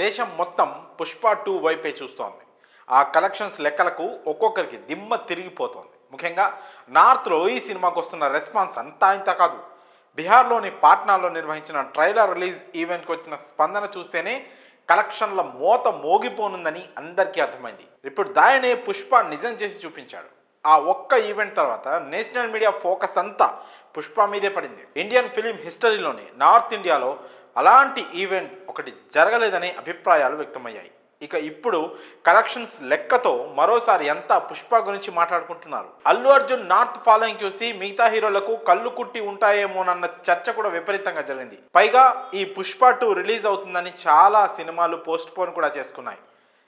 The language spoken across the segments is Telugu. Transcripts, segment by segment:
దేశం మొత్తం పుష్ప 2 వైపే చూస్తోంది. ఆ కలెక్షన్స్ లెక్కలకు ఒక్కొక్కరికి దిమ్మ తిరిగిపోతోంది. ముఖ్యంగా నార్త్లో ఈ సినిమాకు వస్తున్న రెస్పాన్స్ అంతా ఇంత కాదు. బీహార్లోని పాట్నాలో నిర్వహించిన ట్రైలర్ రిలీజ్ ఈవెంట్కి వచ్చిన స్పందన చూస్తేనే కలెక్షన్ల మోత మోగిపోనుందని అందరికీ అర్థమైంది. ఇప్పుడు దాయనే పుష్ప నిజం చేసి చూపించాడు. ఆ ఒక్క ఈవెంట్ తర్వాత నేషనల్ మీడియా ఫోకస్ అంతా పుష్ప మీదే పడింది. ఇండియన్ ఫిలిం హిస్టరీలోనే నార్త్ ఇండియాలో అలాంటి ఈవెంట్ ఒకటి జరగలేదనే అభిప్రాయాలు వ్యక్తమయ్యాయి. ఇక ఇప్పుడు కలెక్షన్స్ లెక్కతో మరోసారి అంతా పుష్ప గురించి మాట్లాడుకుంటున్నారు. అల్లు అర్జున్ నార్త్ ఫాలోయింగ్ చూసి మిగతా హీరోలకు కళ్ళు కుట్టి ఉంటాయేమోనన్న చర్చ కూడా విపరీతంగా జరిగింది. పైగా ఈ పుష్ప 2 రిలీజ్ అవుతుందని చాలా సినిమాలు పోస్ట్ పోన్ కూడా చేసుకున్నాయి.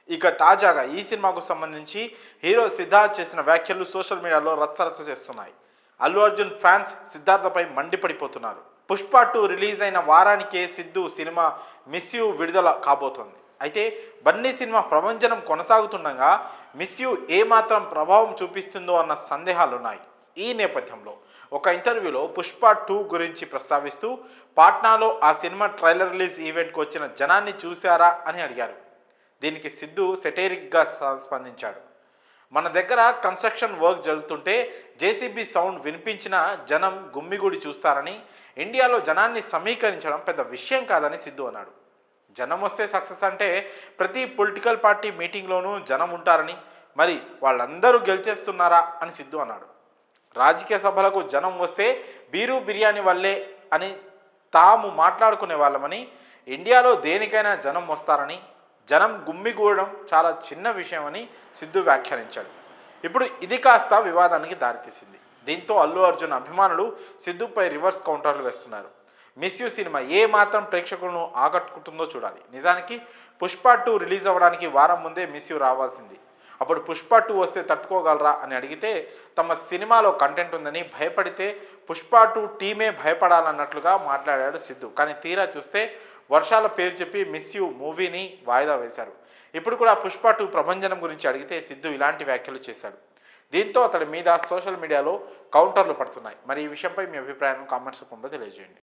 ఇక తాజాగా ఈ సినిమాకు సంబంధించి హీరో సిద్ధార్థ్ చేసిన వ్యాఖ్యలు సోషల్ మీడియాలో రచ్చరచ్చ చేస్తున్నాయి. అల్లు అర్జున్ ఫ్యాన్స్ సిద్ధార్థపై మండిపడిపోతున్నారు. పుష్ప 2 రిలీజ్ అయిన వారానికే సిద్ధు సినిమా మిస్ యూ విడుదల కాబోతోంది. అయితే బన్నీ సినిమా ప్రభంజనం కొనసాగుతుండగా మిస్ యూ ఏమాత్రం ప్రభావం చూపిస్తుందో అన్న సందేహాలున్నాయి. ఈ నేపథ్యంలో ఒక ఇంటర్వ్యూలో పుష్ప 2 గురించి ప్రస్తావిస్తూ పాట్నాలో ఆ సినిమా ట్రైలర్ రిలీజ్ ఈవెంట్కి వచ్చిన జనాన్ని చూశారా అని అడిగారు. దీనికి సిద్ధు సెటైరిక్గా స్పందించాడు. మన దగ్గర కన్స్ట్రక్షన్ వర్క్ జరుగుతుంటే జేసీబీ సౌండ్ వినిపించిన జనం గుమ్మిగూడి చూస్తారని, ఇండియాలో జనాన్ని సమీకరించడం పెద్ద విషయం కాదని సిద్ధు అన్నాడు. జనం వస్తే సక్సెస్ అంటే ప్రతి పొలిటికల్ పార్టీ మీటింగ్లోనూ జనం ఉంటారని, మరి వాళ్ళందరూ గెలిచేస్తున్నారా అని సిద్ధు అన్నాడు. రాజకీయ సభలకు జనం వస్తే బీరు బిర్యానీ వల్లే అని తాము మాట్లాడుకునే వాళ్ళమని, ఇండియాలో దేనికైనా జనం వస్తారని, జనం గుమ్మిగూడడం చాలా చిన్న విషయం అని సిద్ధు వ్యాఖ్యానించాడు. ఇప్పుడు ఇది కాస్త వివాదానికి దారితీసింది. దీంతో అల్లు అర్జున్ అభిమానులు సిద్ధుపై రివర్స్ కౌంటర్లు వేస్తున్నారు. మిస్ యూ సినిమా ఏ మాత్రం ప్రేక్షకులను ఆకట్టుకుంటుందో చూడాలి. నిజానికి పుష్ప 2 రిలీజ్ అవ్వడానికి వారం ముందే మిస్ యూ రావాల్సింది. అప్పుడు పుష్ప 2 వస్తే తట్టుకోగలరా అని అడిగితే తమ సినిమాలో కంటెంట్ ఉందని, భయపడితే పుష్ప 2 టీమే భయపడాలన్నట్లుగా మాట్లాడాడు సిద్ధు. కానీ తీరా చూస్తే వర్షాల పేరు చెప్పి మిస్ యూ మూవీని వాయిదా వేశారు. ఇప్పుడు కూడా పుష్ప 2 ప్రభంజనం గురించి అడిగితే సిద్ధు ఇలాంటి వ్యాఖ్యలు చేశాడు. దీంతో అతడి మీద సోషల్ మీడియాలో కౌంటర్లు పడుతున్నాయి. మరి ఈ విషయంపై మీ అభిప్రాయాన్ని కామెంట్స్ రూపంలో తెలియజేయండి.